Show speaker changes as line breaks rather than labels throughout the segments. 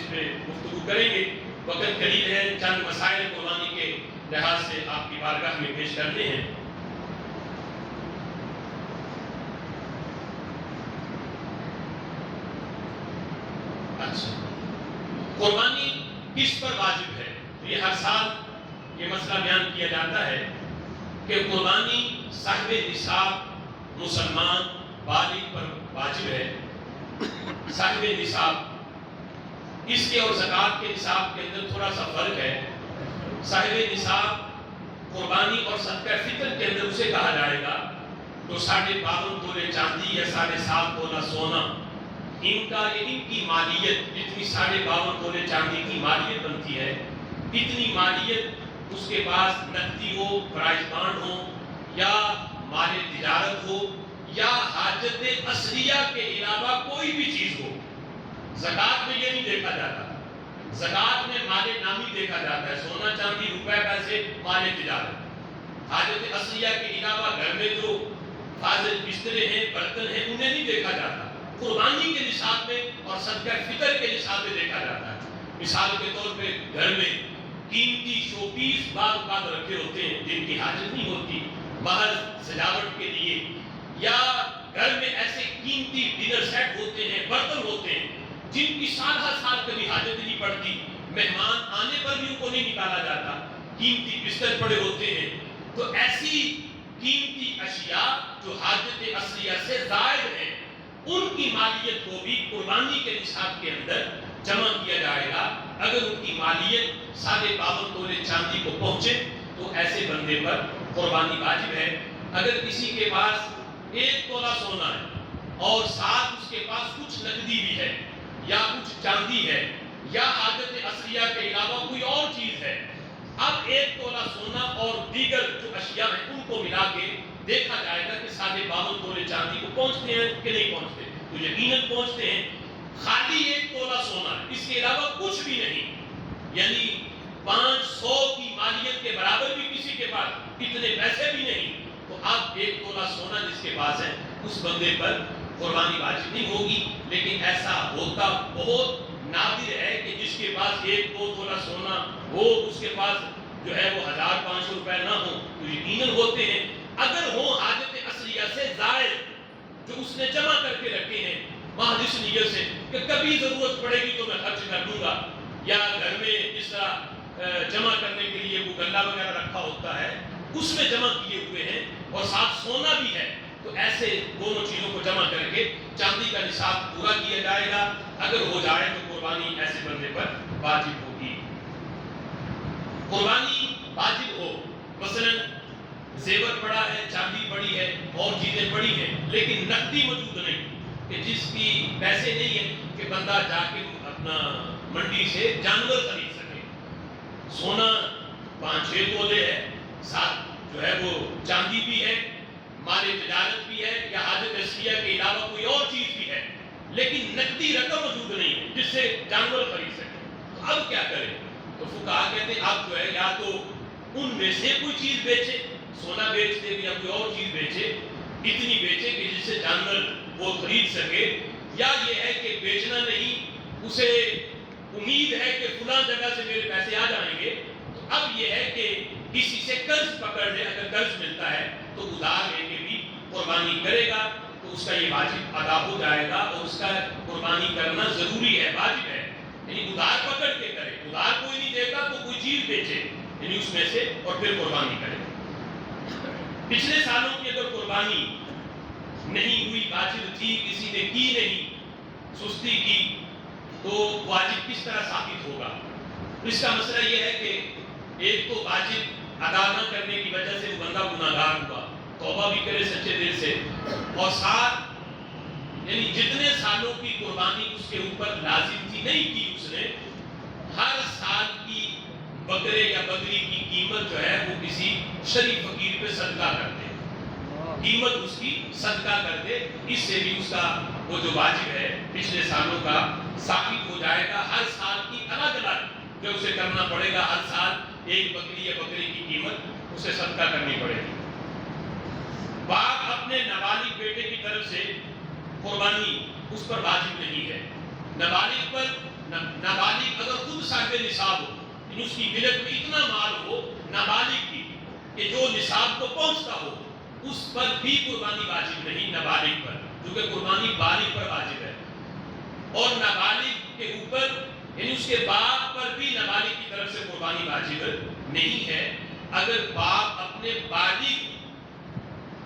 اس پہ گفتگو کریں گے. وقت قلیل ہے، چند مسائل قربانی کے لحاظ سے آپ کی بارگاہ میں پیش کرنے ہیں. اچھا، قربانی کس پر واجب ہے؟ یہ ہر سال یہ مسئلہ بیان کیا جاتا ہے کہ قربانی صاحب نصاب مسلمان بالغ پر واجب ہے. صاحب نصاب، اس کے اور زکوٰۃ کے نصاب کے اندر تھوڑا سا فرق ہے. صاحب نصاب قربانی اور صدقہ فطر کے اندر اسے کہا جائے گا تو 52.5 تولے چاندی یا 7.5 تولہ سونا، ان کی مالیت جتنی 52.5 تولے چاندی کی مالیت بنتی ہے، اتنی مالیت اس کے پاس نقدی ہو، پرائز بانڈ ہو، یا مال تجارت ہو، یا حاجت اصلیہ کے علاوہ کوئی بھی چیز ہو. زکوٰۃ میں یہ نہیں دیکھا جاتا. زکوٰۃ میں مال نامی دیکھا جاتا ہے، سونا چاندی روپے پیسے مال تجارت. حاجت اصلیہ کے علاوہ گھر میں جو فاضل بسترے ہیں، برتن ہیں، انہیں نہیں دیکھا جاتا. قربانی کے نصاب میں اور صدقہ فطر کے نصاب میں دیکھا جاتا ہے. مثال کے طور پہ گھر میں قیمتی شو پیس بعض اوقات رکھے ہوتے ہیں جن کی حاجت نہیں ہوتی، محض سجاوٹ کے لیے، یا گھر میں ایسے قیمتی ڈنر سیٹ ہوتے ہیں، برتن ہوتے ہیں جن کی سال ہر سال کبھی حاجت نہیں پڑتی، مہمان آنے پر بھی ان کو نہیں نکالا جاتا، قیمتی بستر پڑے ہوتے ہیں. تو ایسی قیمتی اشیاء جو حاجت اصلیہ سے زائد ہیں، ان کی مالیت کو بھی قربانی کے نصاب کے اندر جمع کیا جائے گا. اگر ان کی مالیت 52.5 تولے چاندی کو پہنچے تو ایسے بندے پر قربانی واجب ہے. اگر کسی کے پاس 1 تولہ سونا ہے اور ساتھ اس کے پاس کچھ نقدی بھی ہے یا کچھ چاندی ہے یا حاجت اصلیہ کے علاوہ کوئی اور چیز ہے، اب 1 تولہ سونا اور دیگر جو اشیاء ہیں ان کو ملا کے دیکھا جائے گا کہ 52.5 تولے چاندی کو پہنچتے ہیں کہ نہیں پہنچتے. تو یقیناً پہنچتے ہیں. خالی 1 تولہ سونا ہے، اس کے علاوہ کچھ بھی نہیں، یعنی 500 کی مالیت کے برابر بھی کسی کے پاس اتنے پیسے بھی نہیں، تو اب 1 تولہ سونا جس کے پاس ہے اس بندے پر قربانی واجب نہیں ہوگی. لیکن ایسا ہوتا بہت نادر ہے کہ جس کے پاس 1-2 تولہ سونا ہو، اس کے پاس جو ہے وہ 1500 روپے نہ ہو. تو یقیناً ہوتے ہیں. اگر ہو حاجت اصلیہ سے زائد جو اس نے جمع کر کے رکھے ہیں محض اس نیت سے کہ کبھی ضرورت پڑے گی تو میں خرچ کر دوں گا، یا گھر میں جس طرح جمع کرنے کے لیے وہ گلا وغیرہ رکھا ہوتا ہے اس میں جمع کیے ہوئے ہیں اور ساتھ سونا بھی ہے، تو ایسے دونوں چیزوں کو جمع کر کے چاندی کا نصاب پورا کیا جائے گا. اگر ہو جائے تو قربانی ایسے بندے پر واجب ہوگی. قربانی واجب ہو، مثلا زیور پڑا ہے، چاندی پڑی ہے، اور چیزیں پڑی ہیں، لیکن نقدی موجود نہیں کہ جس کی پیسے نہیں ہیں کہ بندہ جا کے اپنا منڈی سے جانور خرید سکے. سونا 5-6 تولے ہے، ساتھ جو ہے وہ چاندی بھی ہے، مال تجارت بھی ہے، یا حاجت اصلیہ کے علاوہ کوئی اور چیز بھی ہے، لیکن نقدی رقم موجود نہیں ہے جس سے جانور خرید سکے. تو اب کیا کریں؟ تو فقہا کہتے ہیں اب جو ہے یا تو ان میں سے کوئی چیز بیچے، سونا بیچ دے یا کوئی اور چیز بیچے، اتنی بیچے کہ جس سے جانور وہ خرید سکے، یا یہ ہے کہ بیچنا نہیں، اسے امید ہے کہ فلاں جگہ سے میرے پیسے آ جائیں گے. تو اب یہ ہے کہ کسی سے قرض پکڑ لے، اگر قرض ملتا ہے تو ادھار لے کے بھی قربانی کرے گا تو اس کا یہ واجب ادا ہو جائے گا، اور اس کا قربانی کرنا ضروری ہے، واجب ہے. یعنی ادھار پکڑ کے کرے، ادھار کوئی نہیں دیتا تو کوئی چیز بیچے یعنی اس میں سے اور پھر قربانی کرے. پچھلے سالوں کی اگر قربانی نہیں ہوئی، واجب تھی، کسی نے کی نہیں، سستی کی، تو واجب کس طرح ثابت ہوگا؟ اس کا مسئلہ یہ ہے کہ ایک تو واجب ادا نہ کرنے کی وجہ سے وہ بندہ گناہگار ہوا، توبہ بھی کرے سچے دل سے، اور ساتھ یعنی جتنے سالوں کی قربانی اس کے اوپر لازم تھی نہیں کی اس نے، ہر سال کی بکرے یا بکری کی قیمت جو ہے وہ کسی شریف فقیر پہ صدقہ کر دے، قیمت اس کی صدقہ کر دے. اس سے بھی اس کا وہ جو واجب ہے پچھلے سالوں کا ثابت ہو جائے گا. ہر سال کی الگ الگ جو اسے کرنا پڑے گا، ہر سال ایک بکری یا بکری کی قیمت اسے صدقہ کرنی پڑے گی. باپ اپنے نابالغ بیٹے کی طرف سے قربانی اس پر واجب نہیں ہے. نابالغ نصاب ہو، یعنی اس کی ملک میں اتنا مال ہو نابالغ کی کہ جو نصاب کو پہنچتا ہو، اس پر بھی قربانی واجب نہیں نابالغ پر، کیونکہ قربانی بالغ پر واجب ہے، اور نابالغ کے اوپر یعنی اس کے باپ پر بھی نابالغ کی طرف سے قربانی واجب نہیں ہے۔ اگر باپ اپنے بالغ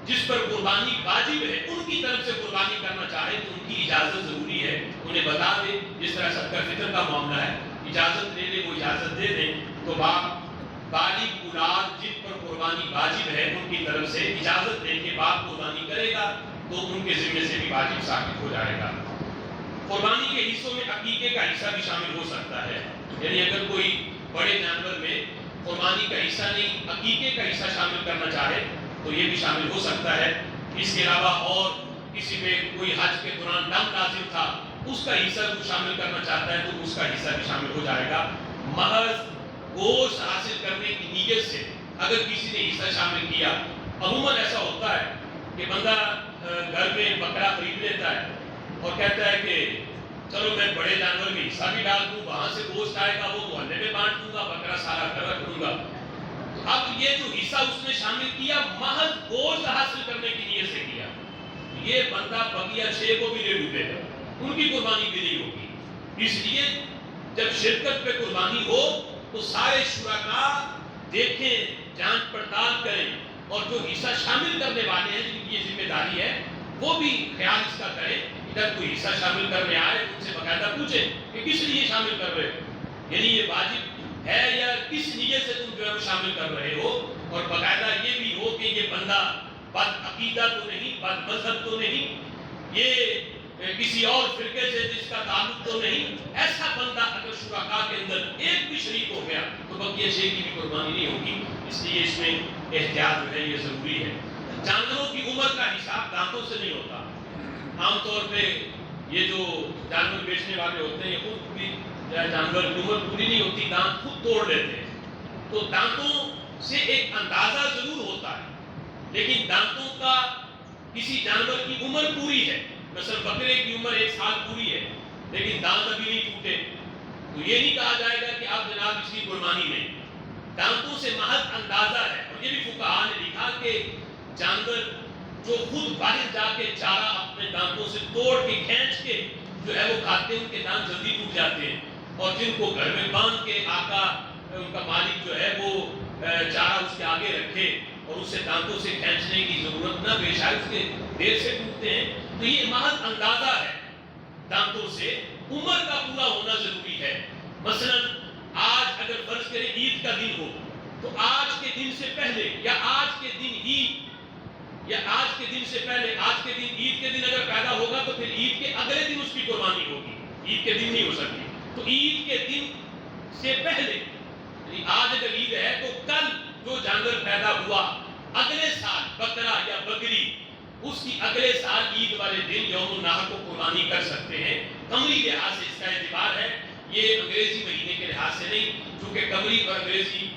جس پر قربانی واجب ہے ان کی طرف سے قربانی کرنا چاہے تو ان کی اجازت ضروری ہے، انہیں بتا دے، جس طرح صدقہ فطر کا معاملہ ہے، اجازت دے دے، وہ اجازت دے دیں تو باپ بالغ اولاد جن پر قربانی واجب ہے ان کی طرف سے اجازت دیں کہ باپ قربانی کرے گا تو ان کے ذمے سے بھی واجب ثابت ہو جائے گا۔ قربانی کے حصوں میں عقیقے کا حصہ بھی شامل ہو سکتا ہے، یعنی اگر کوئی بڑے جانور میں قربانی کا حصہ نہیں عقیقے کا حصہ شامل کرنا چاہے تو یہ بھی شامل ہو سکتا ہے۔ اس کے علاوہ اور کسی میں کوئی حج کے دوران دم لازم تھا، اس کا حصہ کو شامل کرنا چاہتا ہے تو اس کا حصہ بھی شامل ہو جائے گا۔ محض گوشت حاصل کرنے کی نیت سے اگر کسی نے حصہ شامل کیا، عموماً ایسا ہوتا ہے کہ بندہ گھر میں بکرا خرید لیتا ہے اور کہتا ہے کہ چلو میں بڑے جانور میں حصہ بھی ڈال دوں، وہاں سے گوشت آئے گا وہ محلے میں بانٹ دوں گا، بکرا سارا گھر رکھ دوں گا۔ اب یہ جو حصہ اس نے شامل کیا محض گوشت حاصل کرنے کی نیت سے کیا، یہ بندہ بقیہ شے کو بھی لے ڈوبے گا، ان کی قربانی بھی نہیں ہوگی۔ اس لیے جب شرکت پہ قربانی ہو تو سارے شرکاء دیکھیں، جانچ پڑتال کریں، اور جو حصہ شامل کرنے والے ہیں جن کی یہ ذمہ داری ہے وہ بھی خیال اس کا کریں۔ جب کوئی حصہ شامل کرنے آئے ان سے باقاعدہ پوچھیں کہ کس لیے شامل کر رہے ہو، یعنی یہ واجب ہے یا کس نیت سے تم جو ہے شامل کر رہے ہو، اور باقاعدہ یہ بھی ہو کہ یہ بندہ بد عقیدہ تو نہیں، بد مذہب تو نہیں، یہ کسی اور فرقے سے جس کا تعلق تو نہیں۔ ایسا بندہ اگر شرکاء کے اندر ایک بھی شریک ہو گیا تو بقیہ شے کی بھی قربانی نہیں ہوگی۔ اس لیے اس میں احتیاط جو ہے یہ ضروری ہے۔ جانوروں کی عمر کا حساب دانتوں سے نہیں ہوتا۔ عام طور پہ یہ جو جانور بیچنے والے ہوتے ہیں یہ خود بھی جانور کی عمر پوری نہیں ہوتی، دانت خود توڑ لیتے ہیں، تو دانتوں سے ایک اندازہ ضرور ہوتا ہے، لیکن دانتوں کا کسی جانور کی عمر پوری ہے، مثلا بکرے کی عمر 1 سال پوری ہے لیکن دانت ابھی نہیں ٹوٹے، تو یہ نہیں کہا جائے گا کہ اب جناب اس کی قربانی نہیں۔ دانتوں سے محض اندازہ ہے، اور یہ بھی فقہاء نے لکھا کہ جانور جو خود باہر جا کے چارہ اپنے دانتوں سے توڑ کے کھینچ کے جو ہے وہ کھاتے ہیں ان کے دانت جلدی ٹوٹ جاتے ہیں، اور جن کو گھر میں باندھ کے آقا ان کا مالک جو ہے وہ چارہ اس کے آگے رکھے اور اسے دانتوں سے کھینچنے کی ضرورت نہ پیش آئے، اس کے دیر سے ٹوٹتے ہیں، تو یہ محض اندازہ ہے۔ دانتوں سے عمر کا پورا ہونا ضروری ہے۔ مثلا آج اگر فرض کریں عید کا دن ہو تو آج کے دن سے پہلے یا آج کے دن ہی یا آج کے دن سے پہلے، آج کے دن عید کے دن اگر پیدا ہوگا تو پھر عید کے اگلے دن اس کی قربانی ہوگی، عید کے دن نہیں ہو سکتی۔ تو عید کے دن سے پہلے یعنی آج اگر عید ہے تو کل جو جانور پیدا ہوا اگلے سال بکرا یا بکری، اس کی اگلے سال عید والے دن یوم النحر کو قربانی کر سکتے ہیں۔ قمری لحاظ سے اس کا اعتبار ہے، یہ انگریزی مہینے کے لحاظ سے نہیں، چونکہ قمری اور انگریزی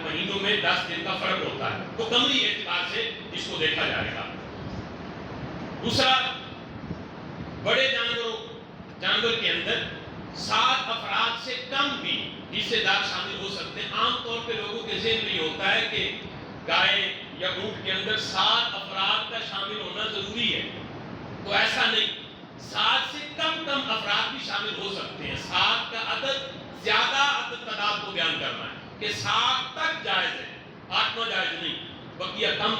مہینوں میں 10 دن کا فرق ہوتا ہے، تو قمری اعتبار سے اس کو دیکھا جائے گا۔ دوسرا، بڑے جانور کے اندر 7 افراد سے کم بھی حصے دار شامل ہو سکتے ہیں۔ عام طور پہ لوگوں کے ذہن میں یہ ہوتا ہے کہ گائے یا اونٹ کے اندر 7 افراد کا شامل ہونا ضروری ہے، تو ایسا نہیں، 7 سے کم افراد بھی شامل ہو سکتے ہیں۔ 7 کا عدد زیادہ عدد تعداد کو بیان کرنا ہے کہ 7 تک جائز ہے، 8 جائز نہیں، بقیہ کم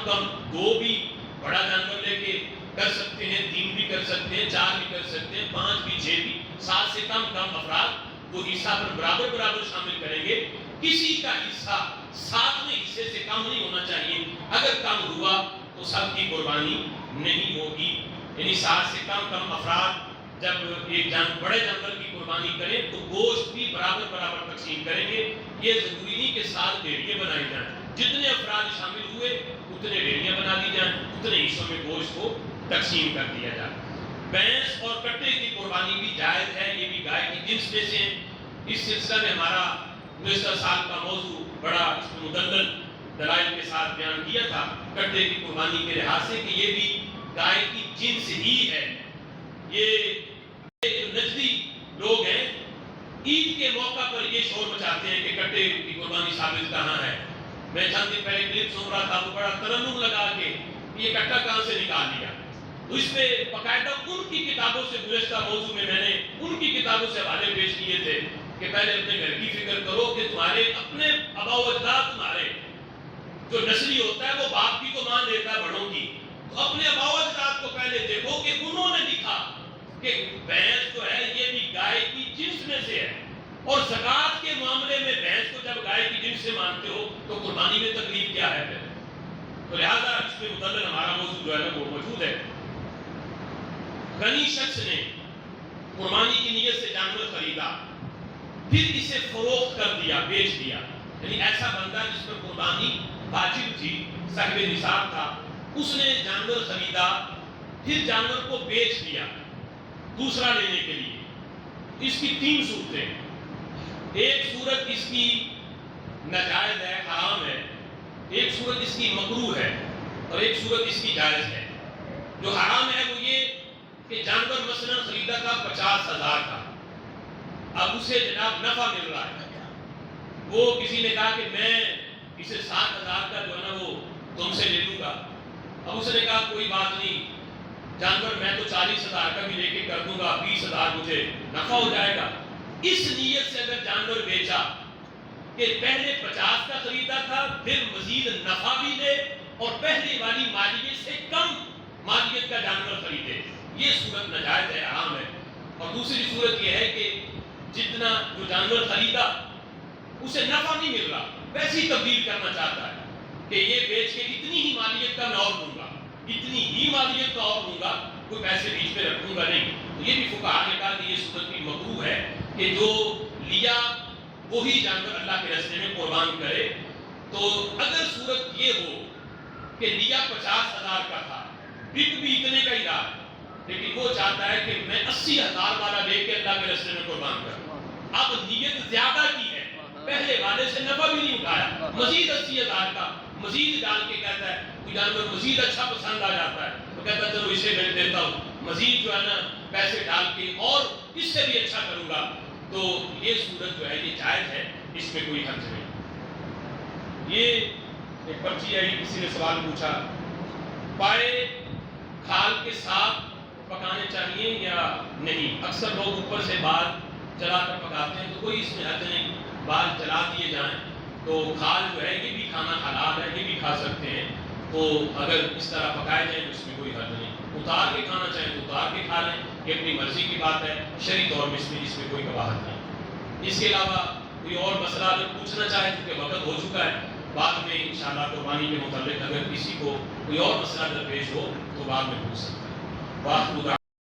2 بھی بڑا جانور لے کے کر سکتے ہیں، 3 بھی کر سکتے ہیں، 4 بھی کر سکتے ہیں، 5 بھی، 6 بھی۔ 7 سے کم افراد وہ حصہ پر برابر شامل کریں گے۔ کسی کا حصہ 7ویں حصے سے کم نہیں ہونا چاہیے، اگر کم ہوا تو سب کی قربانی نہیں ہوگی۔ یعنی 7 سے کم افراد جب ایک بڑے جانور کی قربانی کریں تو گوشت بھی برابر تقسیم کریں گے۔ یہ ضروری نہیں کہ 7 ڈیریاں بنائی جائیں، جتنے افراد شامل ہوئے اتنے ڈیریاں بنا دی جائیں، اتنے حصوں میں گوشت کو تقسیم کر دیا جائے۔ بھینس اور کٹے کی قربانی بھی جائز ہے، یہ بھی گائے کی جنس میں سے ہیں۔ اس سلسلہ میں ہمارا گزشتہ سال کا موضوع بڑا مدلل دلائل کے ساتھ بیان کیا تھا کٹے کی قربانی کے لحاظ سے کہ یہ بھی گائے کی جنس ہی ہے۔ یہ جو نجدی لوگ ہیں عید کے موقع پر یہ شور مچاتے ہیں کہ کٹے کی قربانی ثابت کہاں ہے. میں چند دن پہلے کلپ سن رہا تھا، وہ بڑا ترنم لگا کے یہ کٹا کہاں سے نکال لیا. تو اس میں باقاعدہ ان کی کتابوں سے گزشتہ موضوع میں نے ان کی کتابوں سے حوالے پیش کیے تھے کہ پہلے اپنے گھر کی فکر کرو کہ تمہارے اپنے آبا و اجداد، تمہارے جو نسلی ہوتا ہے وہ باپ کی تو مان لیتا ہے بڑوں کی، تو اپنے آبا و اجداد کو پہلے دیکھو کہ انہوں نے لکھا کہ بھینس جو ہے یہ بھی گائے کی جنس میں سے ہے، اور زکوٰۃ کے معاملے میں بھینس کو جب گائے کی جنس سے مانتے ہو تو قربانی میں تکلیف کیا ہے پھر؟ تو لہٰذا اس میں مدلل ہمارا موضوع جو ہے وہ موجود ہے. غنی شخص نے قربانی کی نیت سے جانور خریدا، پھر اسے فروخت کر دیا، بیچ دیا. یعنی ایسا بندہ جس پر قربانی واجب تھی، صاحب نصاب تھا، اس نے جانور خریدا پھر جانور کو بیچ دیا دوسرا لینے کے لیے. اس کی 3 صورتیں. ایک صورت اس کی ناجائز ہے، حرام ہے. ایک صورت اس کی مکروہ ہے، اور ایک صورت اس کی جائز ہے. جو حرام ہے وہ یہ کہ جانور مثلا خریدا تھا 50,000 کا، اب اسے جناب نفع مل رہا ہے. وہ کسی نے کہا کہ میں اسے 60,000 کا جو ہے نا وہ تم سے لے لوں گا. اب اس نے کہا کوئی بات نہیں، جانور میں تو 40,000 کا بھی لے کے کر دوں گا، 20,000 مجھے نفع ہو جائے گا. اس نیت سے اگر جانور بیچا کہ پہلے 50 کا خریدا تھا، پھر مزید نفع بھی لے اور پہلی والی مالیت سے کم مالیت کا جانور خریدے، یہ صورت ناجائز ہے، حرام ہے. اور دوسری صورت یہ ہے کہ جتنا جو جانور خریدا اسے نفع نہیں مل رہا، ویسے ہی تبدیل کرنا چاہتا ہے کہ یہ بیچ کے اتنی ہی مالیت کا میں اور لوں گا، اتنی ہی مالیت کا اور لوں گا، کوئی پیسے بیچ میں رکھوں گا نہیں. تو یہ بھی فقہاء نے کہا کہ یہ صورت بھی مکروہ ہے کہ جو لیا وہی جانور اللہ کے راستے میں قربان کرے. تو اگر صورت یہ ہو کہ لیا 50,000 کا تھا، بک بھی اتنے کا ہی رہا، لیکن وہ چاہتا ہے کہ میں 80,000 والا لے کے اللہ کے راستے میں قربان کروں، اب نیت زیادہ کی ہے، پہلے والے سے نفع بھی نہیں اٹھایا، مزید 80,000 کا مزید ڈال کے کہتا ہے، کوئی جانور مزید اچھا پسند آ جاتا ہے تو کہتا ہے چلو اسے میں دیتا ہوں، مزید جو ہے نا پیسے ڈال کے اور اس سے بھی اچھا کروں گا. تو یہ صورت جو ہے یہ جائز ہے، اس میں کوئی حرج نہیں. یہ ایک پرچی آئی، کسی نے سوال پوچھا، پائے کھال کے ساتھ پکانے چاہیے یا نہیں؟ اکثر لوگ اوپر سے بال چلا کر پکاتے ہیں، تو کوئی اس میں حرج نہیں، بال چلا دیے جائیں تو کھال جو ہے یہ بھی کھانا حلال ہے، یہ بھی کھا سکتے ہیں. تو اگر اس طرح پکائے جائیں تو اس میں کوئی حرج نہیں. اتار کے کھانا چاہیں تو اتار کے کھا لیں، یہ اپنی مرضی کی بات ہے، شرعی طور میں اس میں کوئی کباہت نہیں. اس کے علاوہ کوئی اور مسئلہ اگر پوچھنا چاہے کیونکہ وقت ہو چکا ہے، بعد میں انشاءاللہ قربانی کے متعلق اگر کسی کو کوئی اور مسئلہ درپیش ہو تو بعد میں پوچھ سکتا ہے.